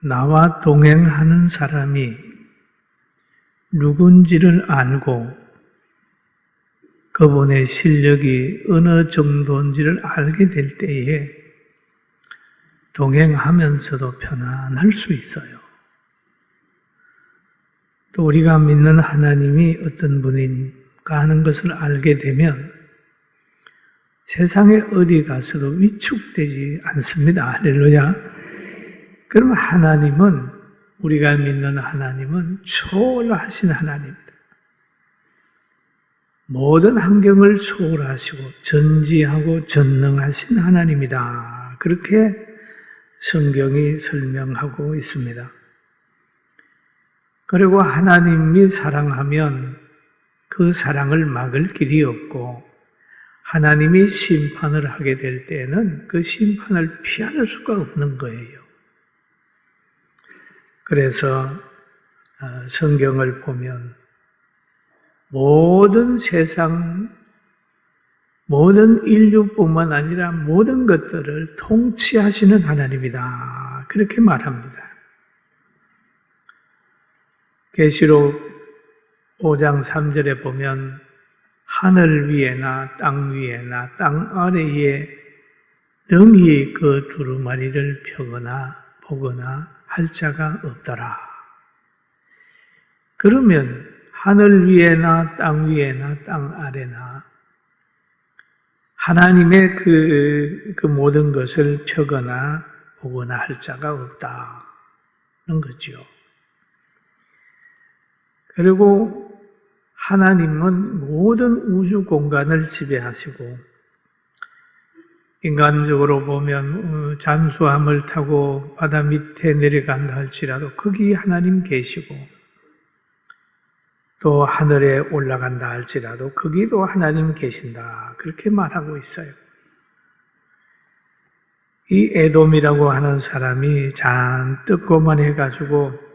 나와 동행하는 사람이 누군지를 알고 그분의 실력이 어느 정도인지를 알게 될 때에 동행하면서도 편안할 수 있어요. 또 우리가 믿는 하나님이 어떤 분인가 하는 것을 알게 되면 세상에 어디 가서도 위축되지 않습니다. 할렐루야. 그럼 하나님은, 우리가 믿는 하나님은 초월하신 하나님입니다. 모든 환경을 초월하시고 전지하고 전능하신 하나님이다. 그렇게 성경이 설명하고 있습니다. 그리고 하나님이 사랑하면 그 사랑을 막을 길이 없고, 하나님이 심판을 하게 될 때에는 그 심판을 피할 수가 없는 거예요. 그래서 성경을 보면 모든 세상, 모든 인류뿐만 아니라 모든 것들을 통치하시는 하나님이다. 그렇게 말합니다. 계시록 5장 3절에 보면 하늘 위에나 땅 위에나 땅 아래에 능히 그 두루마리를 펴거나 보거나 할 자가 없더라. 그러면 하늘 위에나 땅 위에나 땅 아래나 하나님의 그 모든 것을 펴거나 보거나 할 자가 없다는 거죠. 그리고 하나님은 모든 우주 공간을 지배하시고, 인간적으로 보면 잠수함을 타고 바다 밑에 내려간다 할지라도 거기 하나님 계시고, 또 하늘에 올라간다 할지라도 거기도 하나님 계신다. 그렇게 말하고 있어요. 이 에돔이라고 하는 사람이 잔뜩 고만해가지고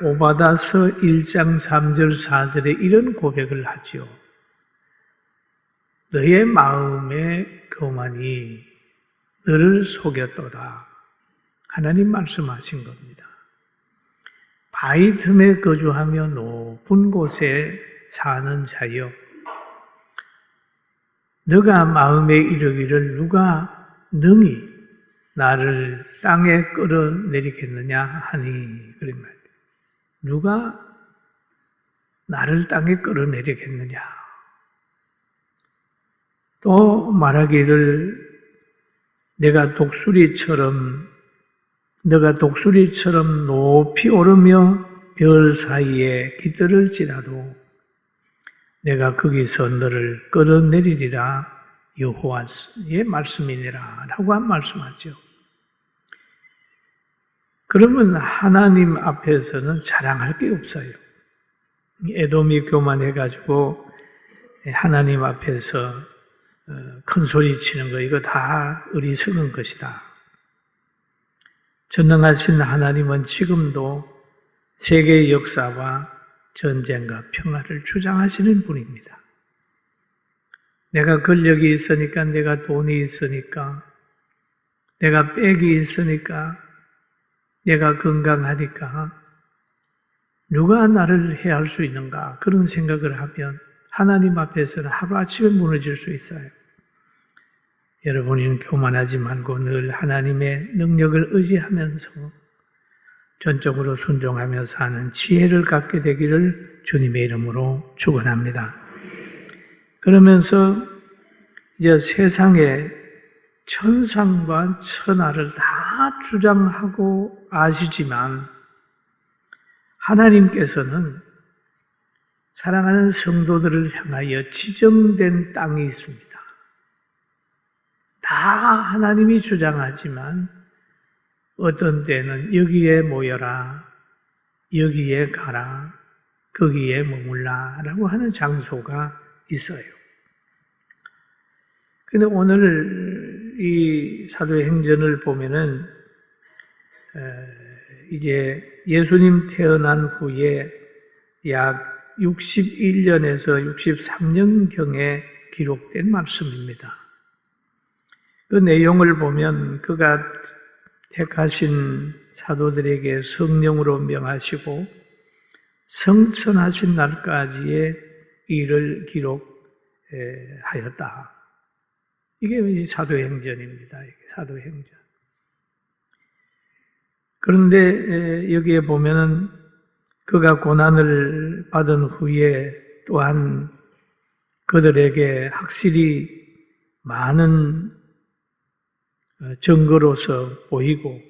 오바다서 1장 3절 4절에 이런 고백을 하지요. 너의 마음의 교만이 너를 속였도다. 하나님 말씀하신 겁니다. 바위 틈에 거주하며 높은 곳에 사는 자여, 너가 마음에 이르기를 누가 능히 나를 땅에 끌어내리겠느냐 하니, 그런 말이에요. 누가 나를 땅에 끌어내리겠느냐. 또 말하기를 너가 독수리처럼 높이 오르며 별 사이에 깃들을지라도 내가 거기서 너를 끌어내리리라 여호와의 말씀이니라 라고 한 말씀하죠. 그러면 하나님 앞에서는 자랑할 게 없어요. 에돔이 교만해가지고 하나님 앞에서 큰 소리 치는 거, 이거 다 어리석은 것이다. 전능하신 하나님은 지금도 세계의 역사와 전쟁과 평화를 주장하시는 분입니다. 내가 권력이 있으니까, 내가 돈이 있으니까, 내가 빽이 있으니까, 내가 건강하니까 누가 나를 해할 수 있는가, 그런 생각을 하면 하나님 앞에서는 하루아침에 무너질 수 있어요. 여러분은 교만하지 말고 늘 하나님의 능력을 의지하면서 전적으로 순종하며 사는 지혜를 갖게 되기를 주님의 이름으로 축원합니다. 그러면서 이제 세상에 천상과 천하를 다 주장하고 아시지만 하나님께서는 사랑하는 성도들을 향하여 지정된 땅이 있습니다. 다 하나님이 주장하지만 어떤 때는 여기에 모여라, 여기에 가라, 거기에 머물라 라고 하는 장소가 있어요. 근데 오늘 이 사도행전을 보면은 이제 예수님 태어난 후에 약 61년에서 63년경에 기록된 말씀입니다. 그 내용을 보면 그가 택하신 사도들에게 성령으로 명하시고 성천하신 날까지의 일을 기록하였다. 이게 사도행전입니다. 이게 사도행전. 그런데 여기에 보면은 그가 고난을 받은 후에 또한 그들에게 확실히 많은 증거로서 보이고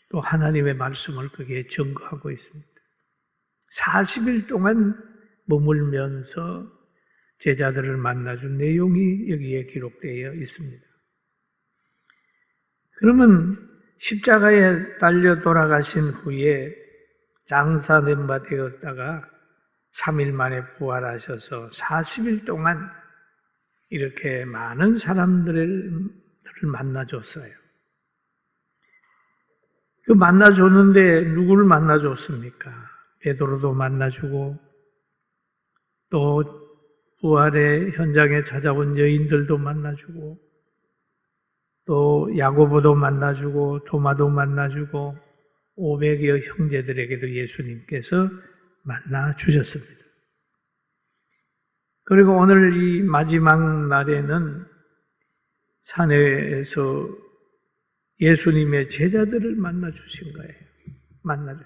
또 하나님의 말씀을 거기에 증거하고 있습니다. 40일 동안 머물면서 제자들을 만나준 내용이 여기에 기록되어 있습니다. 그러면 십자가에 달려 돌아가신 후에 장사된 바 되었다가 3일 만에 부활하셔서 40일 동안 이렇게 많은 사람들을 만나줬어요. 그 만나줬는데 누구를 만나줬습니까? 베드로도 만나주고 또 부활의 현장에 찾아온 여인들도 만나주고 또 야고보도 만나주고 도마도 만나주고 500여 형제들에게도 예수님께서 만나주셨습니다. 그리고 오늘 이 마지막 날에는 산에서 예수님의 제자들을 만나주신 거예요.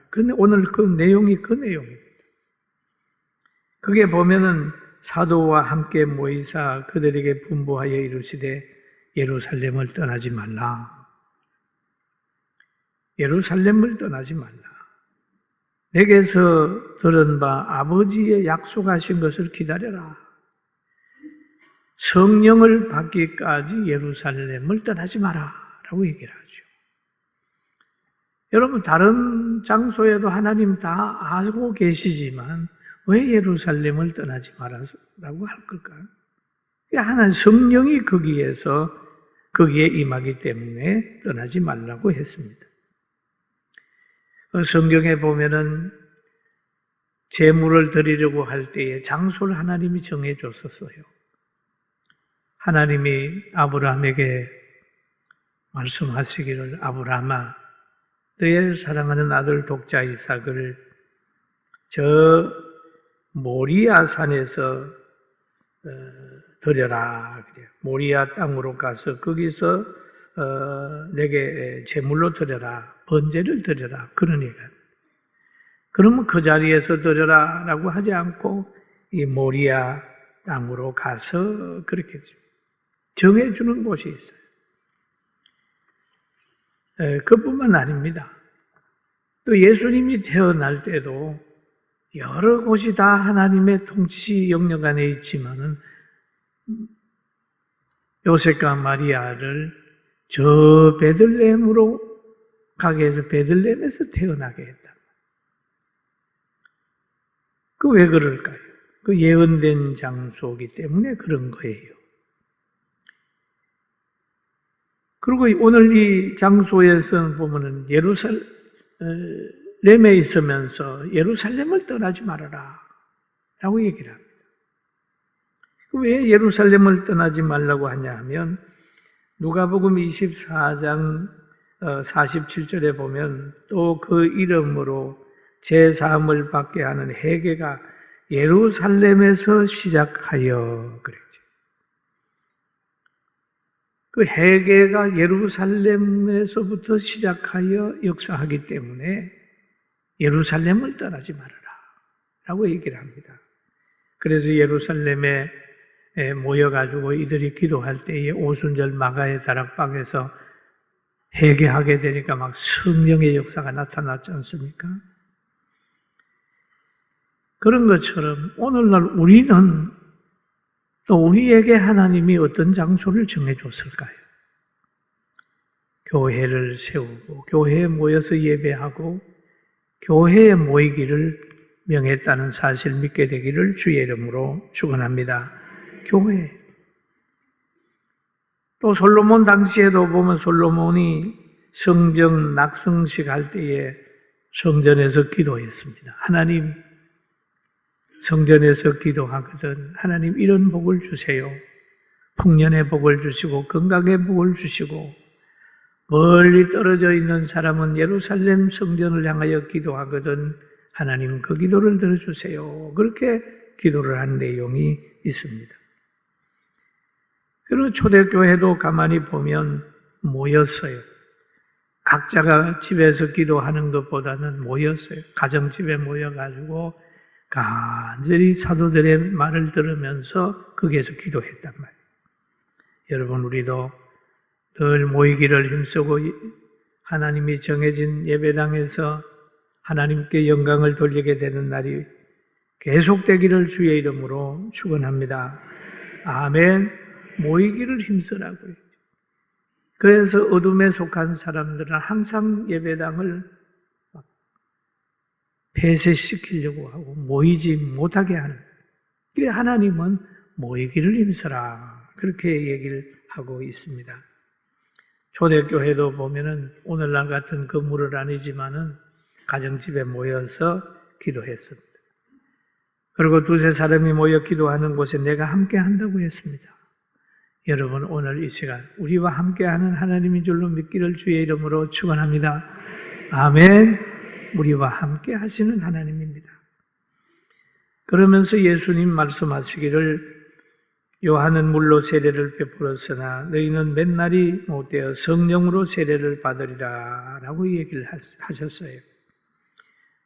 근데 오늘 그 내용이 그 내용입니다. 그게 보면은 사도와 함께 모이사 그들에게 분부하여 이르시되 예루살렘을 떠나지 말라. 예루살렘을 떠나지 말라. 내게서 들은 바 아버지의 약속하신 것을 기다려라. 성령을 받기까지 예루살렘을 떠나지 마라. 라고 얘기를 하죠. 여러분, 다른 장소에도 하나님 다 알고 계시지만 왜 예루살렘을 떠나지 마라라고 할 걸까요? 하나님 성령이 거기에 임하기 때문에 떠나지 말라고 했습니다. 성경에 보면은 제물을 드리려고 할 때에 장소를 하나님이 정해줬었어요. 하나님이 아브라함에게 말씀하시기를 아브라함아 너의 사랑하는 아들 독자 이삭을 저 모리아 산에서 드려라. 모리아 땅으로 가서 거기서 내게 제물로 드려라. 번제를 드려라. 그런 얘기가. 그러면 그 자리에서 드려라 라고 하지 않고 이 모리아 땅으로 가서 그렇게 정해주는 곳이 있어요. 그뿐만 아닙니다. 또 예수님이 태어날 때도 여러 곳이 다 하나님의 통치 영역 안에 있지만은 요셉과 마리아를 저 베들레헴으로 가게 해서 베들레헴에서 태어나게 했다. 그 왜 그럴까요? 그 예언된 장소이기 때문에 그런 거예요. 그리고 오늘 이 장소에서 보면은 예루살렘에 있으면서 예루살렘을 떠나지 말아라 라고 얘기를 합니다. 왜 예루살렘을 떠나지 말라고 하냐 하면 누가복음 24장 47절에 보면 또 그 이름으로 제사함을 받게 하는 회개가 예루살렘에서 시작하여 그랬죠. 그 회개가 예루살렘에서부터 시작하여 역사하기 때문에 예루살렘을 떠나지 말아라 라고 얘기를 합니다. 그래서 예루살렘에 모여가지고 이들이 기도할 때에 오순절 마가의 다락방에서 회개하게 되니까 막 성령의 역사가 나타났지 않습니까? 그런 것처럼 오늘날 우리는 또 우리에게 하나님이 어떤 장소를 정해줬을까요? 교회를 세우고 교회에 모여서 예배하고 교회에 모이기를 명했다는 사실 믿게 되기를 주의 이름으로 축원합니다. 교회. 또 솔로몬 당시에도 보면 솔로몬이 성전 낙성식 할 때에 성전에서 기도했습니다. 하나님, 성전에서 기도하거든 하나님 이런 복을 주세요. 풍년의 복을 주시고 건강의 복을 주시고 멀리 떨어져 있는 사람은 예루살렘 성전을 향하여 기도하거든 하나님 그 기도를 들어주세요. 그렇게 기도를 한 내용이 있습니다. 그리고 초대교회도 가만히 보면 모였어요. 각자가 집에서 기도하는 것보다는 모였어요. 가정집에 모여가지고 간절히 사도들의 말을 들으면서 거기에서 기도했단 말이에요. 여러분 우리도 늘 모이기를 힘쓰고 하나님이 정해진 예배당에서 하나님께 영광을 돌리게 되는 날이 계속되기를 주의 이름으로 축원합니다. 아멘. 모이기를 힘쓰라고요. 그래서 어둠에 속한 사람들은 항상 예배당을 폐쇄시키려고 하고 모이지 못하게 하는. 하나님은 모이기를 힘쓰라. 그렇게 얘기를 하고 있습니다. 초대교회도 보면은 오늘날 같은 건물은 아니지만은 가정집에 모여서 기도했습니다. 그리고 두세 사람이 모여 기도하는 곳에 내가 함께 한다고 했습니다. 여러분 오늘 이 시간 우리와 함께하는 하나님인 줄로 믿기를 주의 이름으로 축원합니다. 아멘. 우리와 함께 하시는 하나님입니다. 그러면서 예수님 말씀하시기를 요한은 물로 세례를 베풀었으나 너희는 맨날이 못되어 성령으로 세례를 받으리라 라고 얘기를 하셨어요.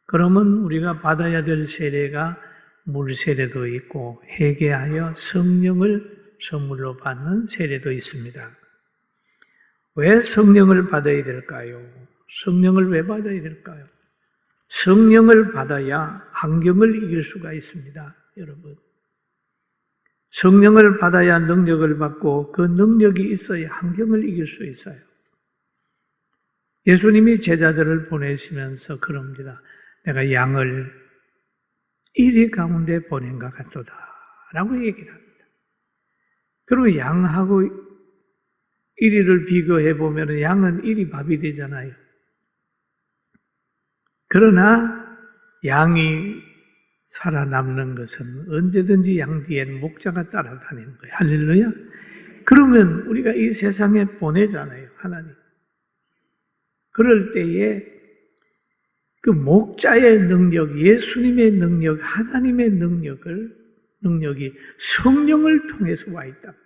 그러면 우리가 받아야 될 세례가 물 세례도 있고 회개하여 성령을 선물로 받는 세례도 있습니다. 왜 성령을 받아야 될까요? 성령을 왜 받아야 될까요? 성령을 받아야 환경을 이길 수가 있습니다. 여러분. 성령을 받아야 능력을 받고 그 능력이 있어야 환경을 이길 수 있어요. 예수님이 제자들을 보내시면서 그럽니다. 내가 양을 이리 가운데 보낸 것 같소다 라고 얘기를 합니다. 그리고 양하고 이리를 비교해 보면 양은 이리 밥이 되잖아요. 그러나 양이 살아남는 것은 언제든지 양 뒤에는 목자가 따라다니는 거예요. 할렐루야. 그러면 우리가 이 세상에 보내잖아요. 하나님. 그럴 때에 그 목자의 능력, 예수님의 능력, 하나님의 능력이 성령을 통해서 와 있단 말이에요.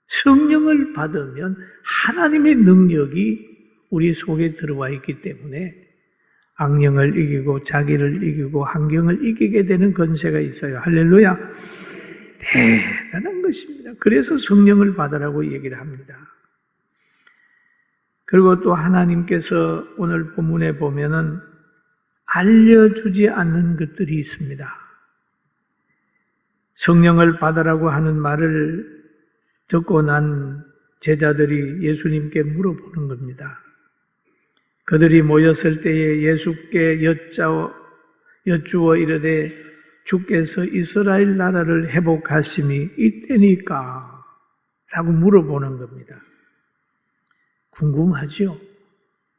성령을 받으면 하나님의 능력이 우리 속에 들어와 있기 때문에 악령을 이기고 자기를 이기고 환경을 이기게 되는 권세가 있어요. 할렐루야. 대단한 것입니다. 그래서 성령을 받으라고 얘기를 합니다. 그리고 또 하나님께서 오늘 본문에 보면은 알려주지 않는 것들이 있습니다. 성령을 받으라고 하는 말을 듣고 난 제자들이 예수님께 물어보는 겁니다. 그들이 모였을 때에 예수께 여쭈어 이르되 주께서 이스라엘 나라를 회복하심이 이때니까? 라고 물어보는 겁니다. 궁금하죠?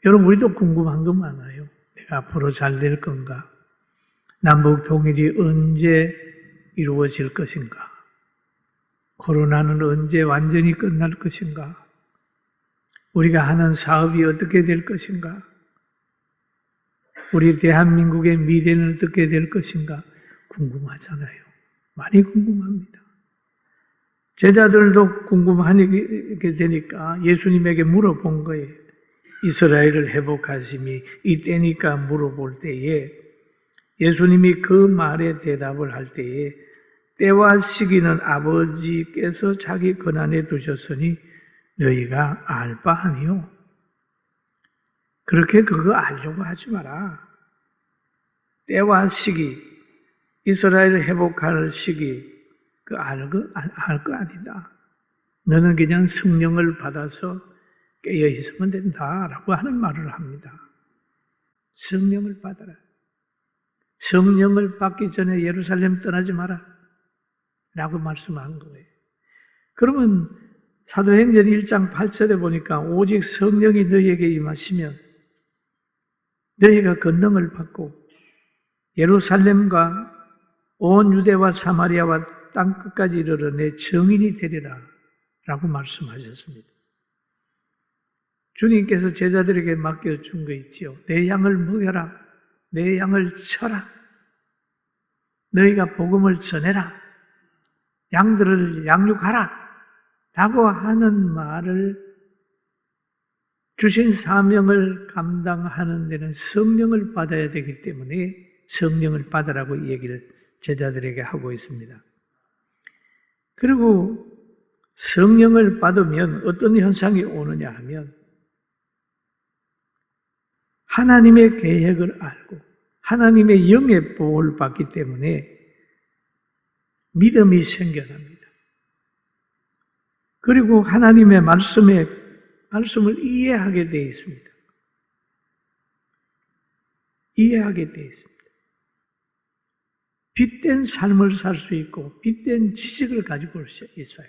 여러분 우리도 궁금한 거 많아요. 내가 앞으로 잘 될 건가? 남북 통일이 언제 이루어질 것인가? 코로나는 언제 완전히 끝날 것인가? 우리가 하는 사업이 어떻게 될 것인가? 우리 대한민국의 미래는 어떻게 될 것인가? 궁금하잖아요. 많이 궁금합니다. 제자들도 궁금하게 되니까 예수님에게 물어본 거예요. 이스라엘을 회복하심이 이때니까 물어볼 때에 예수님이 그 말에 대답을 할 때에 때와 시기는 아버지께서 자기 권한에 두셨으니 너희가 알 바 아니요. 그렇게 그거 알려고 하지 마라. 때와 시기, 이스라엘을 회복할 시기, 그 알 거 아니다. 너는 그냥 성령을 받아서 깨어 있으면 된다라고 하는 말을 합니다. 성령을 받아라. 성령을 받기 전에 예루살렘 떠나지 마라. 라고 말씀한 거예요. 그러면 사도행전 1장 8절에 보니까 오직 성령이 너희에게 임하시면 너희가 권능을 받고 예루살렘과 온 유대와 사마리아와 땅끝까지 이르러 내 증인이 되리라 라고 말씀하셨습니다. 주님께서 제자들에게 맡겨준 거 있지요. 내 양을 먹여라. 내 양을 쳐라. 너희가 복음을 전해라. 양들을 양육하라. 라고 하는 말을 주신 사명을 감당하는 데는 성령을 받아야 되기 때문에 성령을 받으라고 얘기를 제자들에게 하고 있습니다. 그리고 성령을 받으면 어떤 현상이 오느냐 하면 하나님의 계획을 알고 하나님의 영의 보호를 받기 때문에 믿음이 생겨납니다. 그리고 하나님의 말씀을 이해하게 되어 있습니다. 이해하게 되어 있습니다. 빛된 삶을 살 수 있고 빛된 지식을 가지고 있어요.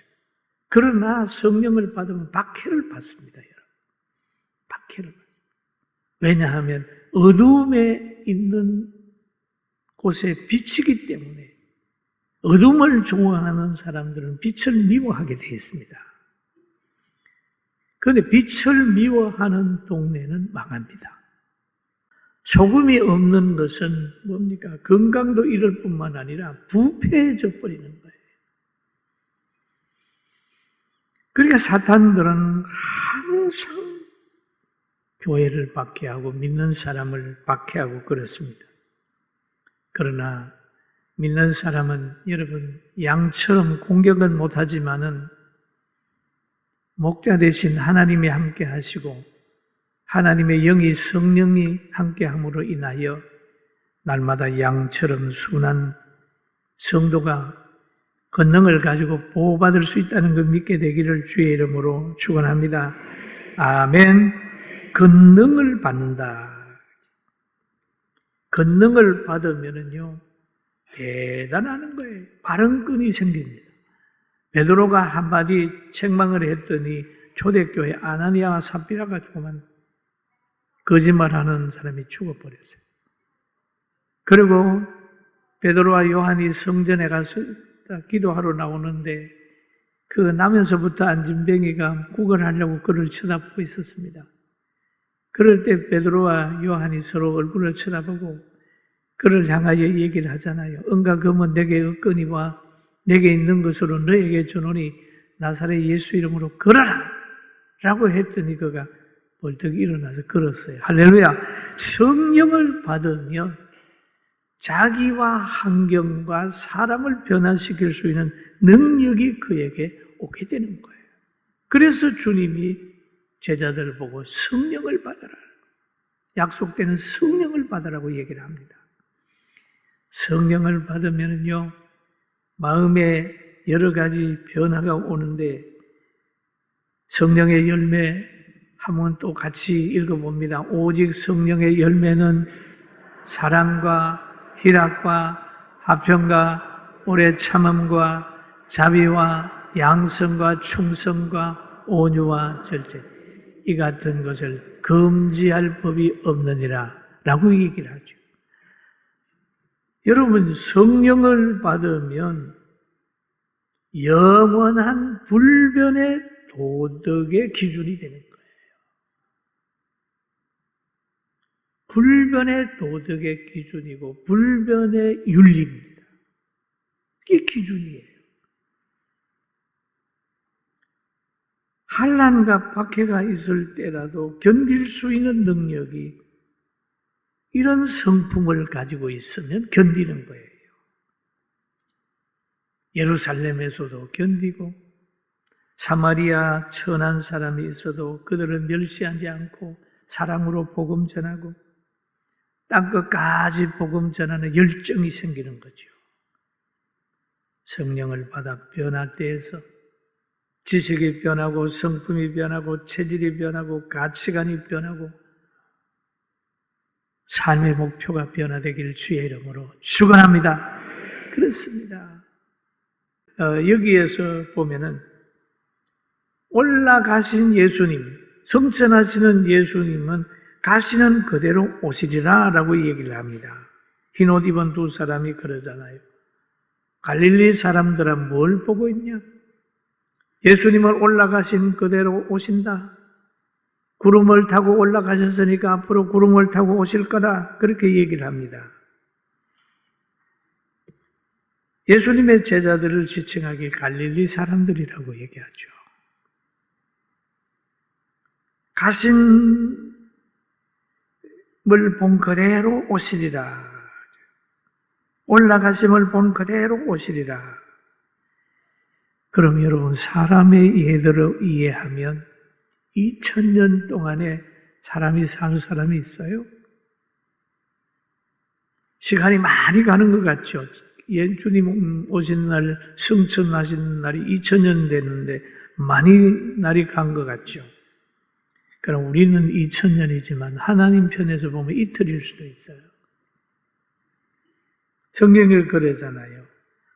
그러나 성령을 받으면 박해를 받습니다. 여러분. 박해를 받습니다. 왜냐하면 어둠에 있는 곳에 빛이기 때문에 어둠을 좋아하는 사람들은 빛을 미워하게 되어 있습니다. 그런데 빛을 미워하는 동네는 망합니다. 소금이 없는 것은 뭡니까? 건강도 잃을 뿐만 아니라 부패해져 버리는 거예요. 그러니까 사탄들은 항상 교회를 박해하고 믿는 사람을 박해하고 그렇습니다. 그러나 믿는 사람은 여러분 양처럼 공격은 못하지만은 목자 대신 하나님이 함께 하시고 하나님의 영이 성령이 함께 함으로 인하여 날마다 양처럼 순한 성도가 권능을 가지고 보호받을 수 있다는 걸 믿게 되기를 주의 이름으로 축원합니다. 아멘. 권능을 받는다. 권능을 받으면은요 대단한 거예요. 발언권이 생깁니다. 베드로가 한마디 책망을 했더니 초대교회 아나니아와 삽비라가 조그만 거짓말하는 사람이 죽어버렸어요. 그리고 베드로와 요한이 성전에 가서 기도하러 나오는데 그 나면서부터 안진뱅이가 구걸하려고 그를 쳐다보고 있었습니다. 그럴 때 베드로와 요한이 서로 얼굴을 쳐다보고 그를 향하여 얘기를 하잖아요. 은과 금은 내게 없거니와 내게 있는 것으로 너에게 주노니 나사렛 예수 이름으로 걸어라! 라고 했더니 그가 벌떡 일어나서 걸었어요. 할렐루야! 성령을 받으면 자기와 환경과 사람을 변화시킬 수 있는 능력이 그에게 오게 되는 거예요. 그래서 주님이 제자들을 보고 성령을 받아라. 약속되는 성령을 받으라고 얘기를 합니다. 성령을 받으면요, 마음에 여러 가지 변화가 오는데 성령의 열매 한번 또 같이 읽어봅니다. 오직 성령의 열매는 사랑과 희락과 화평과 오래 참음과 자비와 양성과 충성과 온유와 절제 이 같은 것을 금지할 법이 없느니라 라고 얘기를 하죠. 여러분 성령을 받으면 영원한 불변의 도덕의 기준이 되는 거예요. 불변의 도덕의 기준이고 불변의 윤리입니다. 이게 기준이에요. 환난과 박해가 있을 때라도 견딜 수 있는 능력이 이런 성품을 가지고 있으면 견디는 거예요. 예루살렘에서도 견디고 사마리아 천한 사람이 있어도 그들을 멸시하지 않고 사랑으로 복음 전하고 땅끝까지 복음 전하는 열정이 생기는 거죠. 성령을 받아 변화되어서 지식이 변하고 성품이 변하고 체질이 변하고 가치관이 변하고 삶의 목표가 변화되기를 주의 이름으로 축원합니다. 그렇습니다. 여기에서 보면은 올라가신 예수님, 성천하시는 예수님은 가시는 그대로 오시리라 라고 얘기를 합니다. 흰옷 입은 두 사람이 그러잖아요. 갈릴리 사람들아 뭘 보고 있냐? 예수님은 올라가신 그대로 오신다. 구름을 타고 올라가셨으니까 앞으로 구름을 타고 오실 거다. 그렇게 얘기를 합니다. 예수님의 제자들을 지칭하기 갈릴리 사람들이라고 얘기하죠. 가심을 본 그대로 오시리라. 올라가심을 본 그대로 오시리라. 그럼 여러분, 사람의 예대로 이해하면 2000년 동안에 사람이 사는 사람이 있어요? 시간이 많이 가는 것 같죠? 주님 오신 날, 승천하시는 날이 2000년 되는데 많이 날이 간 것 같죠? 그럼 우리는 2000년이지만 하나님 편에서 보면 이틀일 수도 있어요. 성경에 그러잖아요.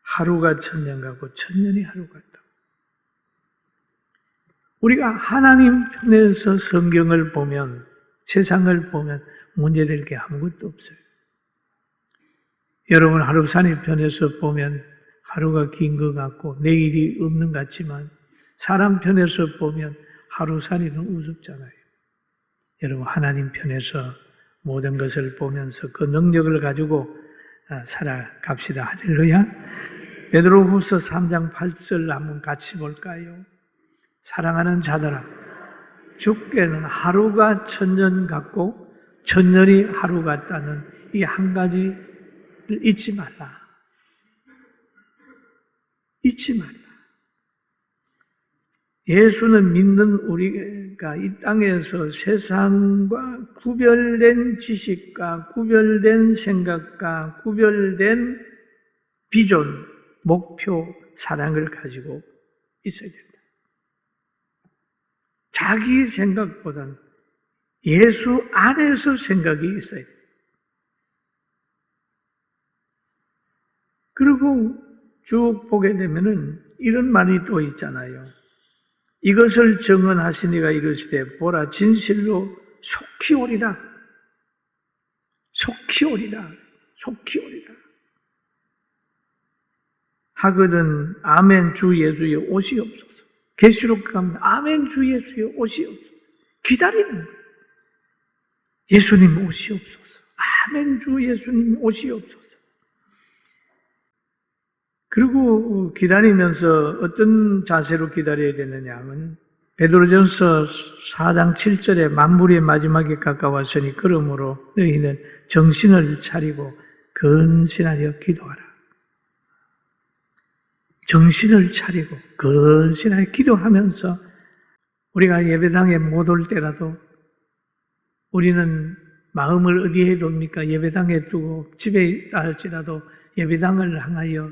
하루가 1000년 같고 1000년이 하루 같다고. 우리가 하나님 편에서 성경을 보면, 세상을 보면 문제될 게 아무것도 없어요. 여러분, 하루산이 편에서 보면 하루가 긴 것 같고 내일이 없는 것 같지만 사람 편에서 보면 하루산이는 우습잖아요. 여러분, 하나님 편에서 모든 것을 보면서 그 능력을 가지고 살아갑시다. 할렐루야. 베드로후서 3장 8절 한번 같이 볼까요? 사랑하는 자들아, 주께는 하루가 1000년 같고 1000년이 하루 같다는 이 한 가지를 잊지 말라. 잊지 말라. 예수는 믿는 우리가 이 땅에서 세상과 구별된 지식과 구별된 생각과 구별된 비전, 목표, 사랑을 가지고 있어야 된다. 자기 생각보다는 예수 안에서 생각이 있어야 된다. 그리고 쭉 보게 되면은 이런 말이 또 있잖아요. 이것을 증언하시니가 이르시되 보라 진실로 속히 오리라. 속히 오리라. 속히 오리라. 하거든 아멘 주 예수의 옷이 없소서. 계시록 가면 아멘 주 예수의 옷이 없소서. 기다리는 거예요. 예수님 옷이 없소서. 아멘 주 예수님 옷이 없소서. 그리고 기다리면서 어떤 자세로 기다려야 되느냐 하면 베드로전서 4장 7절에 만물의 마지막에 가까웠으니 그러므로 너희는 정신을 차리고 근신하여 기도하라. 정신을 차리고 근신하여 기도하면서 우리가 예배당에 못 올 때라도 우리는 마음을 어디에 둡니까? 예배당에 두고 집에 있다 할지라도 예배당을 향하여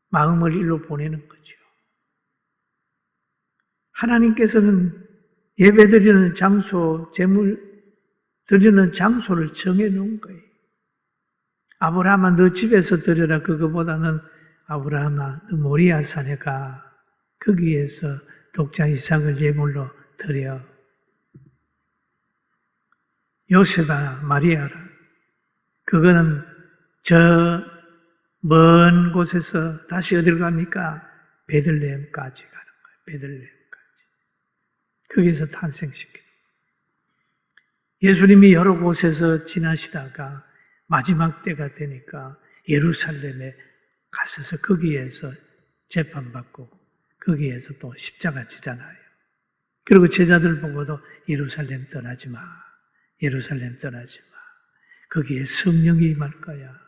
마음을 일로 보내는 거죠. 하나님께서는 예배 드리는 장소, 제물 드리는 장소를 정해 놓은 거예요. 아브라함아 너 집에서 드려라. 그거보다는 아브라함아 너 모리아 산에 가. 거기에서 독자 이삭을 예물로 드려. 요셉아 마리아라. 그거는 저 먼 곳에서 다시 어디로 갑니까? 베들레헴까지 가는 거예요. 베들레헴까지. 거기에서 탄생시키는 거예요. 예수님이 여러 곳에서 지나시다가 마지막 때가 되니까 예루살렘에 가셔서 거기에서 재판받고 거기에서 또 십자가 지잖아요. 그리고 제자들 보고도 예루살렘 떠나지 마. 예루살렘 떠나지 마. 거기에 성령이 임할 거야.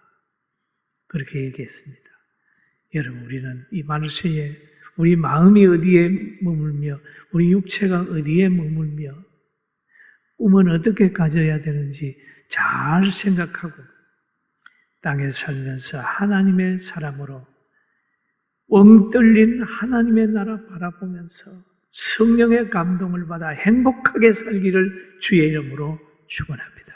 그렇게 얘기했습니다. 여러분, 우리는 이 말세에 우리 마음이 어디에 머물며 우리 육체가 어디에 머물며 꿈은 어떻게 가져야 되는지 잘 생각하고 땅에 살면서 하나님의 사람으로 엉 뚫린 하나님의 나라 바라보면서 성령의 감동을 받아 행복하게 살기를 주의 이름으로 축원합니다.